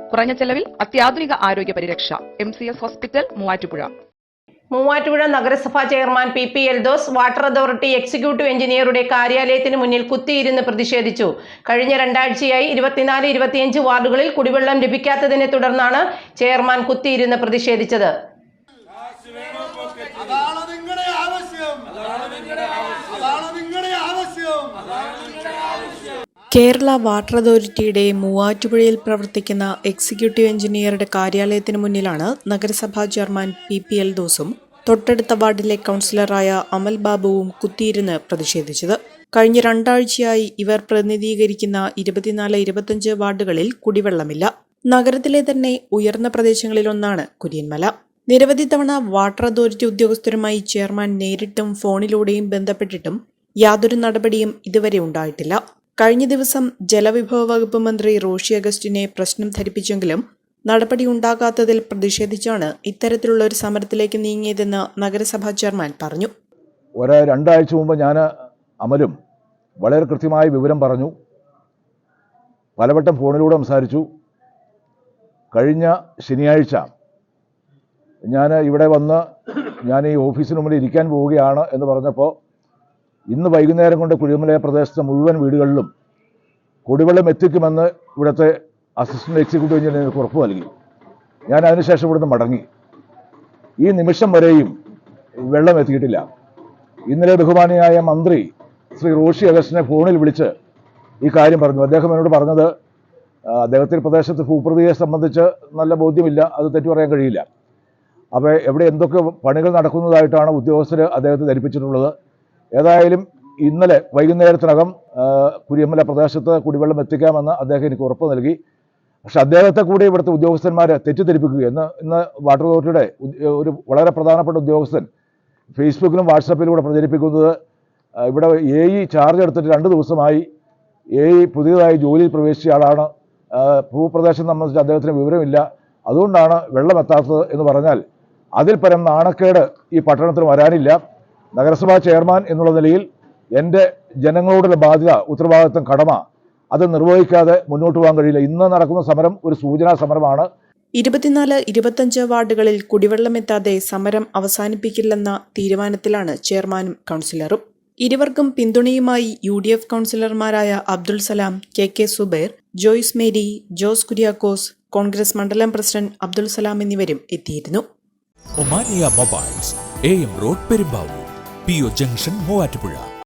കുറഞ്ഞ ചെലവിൽ അത്യാധുനിക ആരോഗ്യ പരിരക്ഷ. MCS hospital, Muvattupuzha. മൂവാറ്റുപുഴ നഗരസഭാ chairman PP Eldhose water authority executive എഞ്ചിനീയറുടെ കാര്യാലയത്തിന് മുന്നിൽ കുത്തിയിരുന്ന് പ്രതിഷേധിച്ചു. കഴിഞ്ഞ 2 ആഴ്ചയായി 24-25 വാർഡുകളിൽ കുടിവെള്ളം ലഭിക്കാത്തതിനെ തുടർന്നാണ് ചെയർമാൻ കുത്തിയിരുന്ന് പ്രതിഷേധിച്ചത്. കേരള വാട്ടർ അതോറിറ്റിയുടെ മൂവാറ്റുപുഴയിൽ പ്രവർത്തിക്കുന്ന എക്സിക്യൂട്ടീവ് എഞ്ചിനീയറുടെ കാര്യാലയത്തിന് മുന്നിലാണ് നഗരസഭാ ചെയർമാൻ PP എൽദോസും തൊട്ടടുത്ത വാർഡിലെ കൗൺസിലറായ അമൽ ബാബുവും കുത്തിയിരുന്ന് പ്രതിഷേധിച്ചത്. കഴിഞ്ഞ 2 ആഴ്ചയായി ഇവർ പ്രതിനിധീകരിക്കുന്ന 24-25 വാർഡുകളിൽ കുടിവെള്ളമില്ല. നഗരത്തിലെ തന്നെ ഉയർന്ന പ്രദേശങ്ങളിലൊന്നാണ് കുര്യൻമല. നിരവധി തവണ വാട്ടർ അതോറിറ്റി ഉദ്യോഗസ്ഥരുമായി ചെയർമാൻ നേരിട്ടും ഫോണിലൂടെയും ബന്ധപ്പെട്ടിട്ടും യാതൊരു നടപടിയും ഇതുവരെ ഉണ്ടായിട്ടില്ല. കഴിഞ്ഞ ദിവസം ജലവിഭവ വകുപ്പ് മന്ത്രി റോഷി അഗസ്റ്റിനെ പ്രശ്നം ധരിപ്പിച്ചെങ്കിലും നടപടി ഉണ്ടാകാത്തതിൽ പ്രതിഷേധിച്ചാണ് ഇത്തരത്തിലുള്ള ഒരു സമരത്തിലേക്ക് നീങ്ങിയതെന്ന് നഗരസഭാ ചെയർമാൻ പറഞ്ഞു. 2 ആഴ്ച മുമ്പ് ഞാൻ അമലും വളരെ കൃത്യമായ വിവരം പറഞ്ഞു. പലവട്ടം ഫോണിലൂടെ സംസാരിച്ചു. കഴിഞ്ഞ ശനിയാഴ്ച ഞാൻ ഇവിടെ വന്ന് ഞാൻ ഈ ഓഫീസിന് മുമ്പിൽ ഇരിക്കാൻ പോവുകയാണ് എന്ന് പറഞ്ഞപ്പോൾ ഇന്ന് വൈകുന്നേരം കൊണ്ട് കുഴിമല പ്രദേശത്തെ മുഴുവൻ വീടുകളിലും കുടിവെള്ളം എത്തിക്കുമെന്ന് ഇവിടുത്തെ അസിസ്റ്റന്റ് എക്സിക്യൂട്ടീവ് എഞ്ചിനീയർക്ക് ഉറപ്പ് നൽകി. ഞാൻ അതിനുശേഷം ഇവിടുന്ന് മടങ്ങി. ഈ നിമിഷം വരെയും വെള്ളം എത്തിയിട്ടില്ല. ഇന്നലെ ബഹുമാനിയായ മന്ത്രി ശ്രീ റോഷി അഗസ്റ്റിനെ ഫോണിൽ വിളിച്ച് ഈ കാര്യം പറഞ്ഞു. അദ്ദേഹം എന്നോട് പറഞ്ഞത് അദ്ദേഹത്തിന് പ്രദേശത്ത് ഭൂപ്രകൃതിയെ സംബന്ധിച്ച് നല്ല ബോധ്യമില്ല, അത് തെറ്റു പറയാൻ കഴിയില്ല. അപ്പോൾ എവിടെ എന്തൊക്കെ പണികൾ നടക്കുന്നതായിട്ടാണ് ഉദ്യോഗസ്ഥർ അദ്ദേഹത്തെ ധരിപ്പിച്ചിട്ടുള്ളത്. ഏതായാലും ഇന്നലെ വൈകുന്നേരത്തിനകം കുര്യമല പ്രദേശത്ത് കുടിവെള്ളം എത്തിക്കാമെന്ന് അദ്ദേഹം എനിക്ക് ഉറപ്പ് നൽകി. പക്ഷെ അദ്ദേഹത്തെ കൂടി ഇവിടുത്തെ ഉദ്യോഗസ്ഥന്മാരെ തെറ്റിദ്ധരിപ്പിക്കുകയെന്ന് ഇന്ന് വാട്ടർ അതോറിറ്റിയുടെ ഒരു വളരെ പ്രധാനപ്പെട്ട ഉദ്യോഗസ്ഥൻ ഫേസ്ബുക്കിലും വാട്സാപ്പിലൂടെ പ്രചരിപ്പിക്കുന്നത് ഇവിടെ AE ചാർജ് എടുത്തിട്ട് 2 ദിവസമായി AE പുതിയതായി ജോലിയിൽ പ്രവേശിച്ച ആളാണ്, ഭൂപ്രദേശം സംബന്ധിച്ച് അദ്ദേഹത്തിന് വിവരമില്ല, അതുകൊണ്ടാണ് വെള്ളം എത്താത്തത് എന്ന് പറഞ്ഞാൽ അതിൽ പരം നാണക്കേട് ഈ പട്ടണത്തിന് വരാനില്ല. നഗരസഭാ ചെയർമാൻ എന്നുള്ള നിലയിൽ എൻ്റെ ജനങ്ങളോടുള്ള ബാധ്യത, ഉത്തരവാദിത്വം, കടമ അത് നിർവഹിക്കാതെ മുന്നോട്ട് പോകാൻ കഴിയില്ല. ഇന്ന് നടക്കുന്ന സമരം ഒരു സൂചനാ സമരമാണ്. 24-25 വാർഡുകളിൽ കുടിവെള്ളമെത്താതെ സമരം അവസാനിപ്പിക്കില്ലെന്ന തീരുമാനത്തിലാണ് ചെയർമാനും കൗൺസിലറും. ഇരുവർക്കും പിന്തുണയുമായി UDF കൗൺസിലർമാരായ അബ്ദുൾ സലാം, KK സുബൈർ, ജോയ്സ് മേരി, ജോസ് കുര്യാക്കോസ്, കോൺഗ്രസ് മണ്ഡലം പ്രസിഡന്റ് അബ്ദുൾ സലാം എന്നിവരും എത്തിയിരുന്നു. Omania mobiles, AM road, Perumbavoor, PO junction, Muvattupuzha.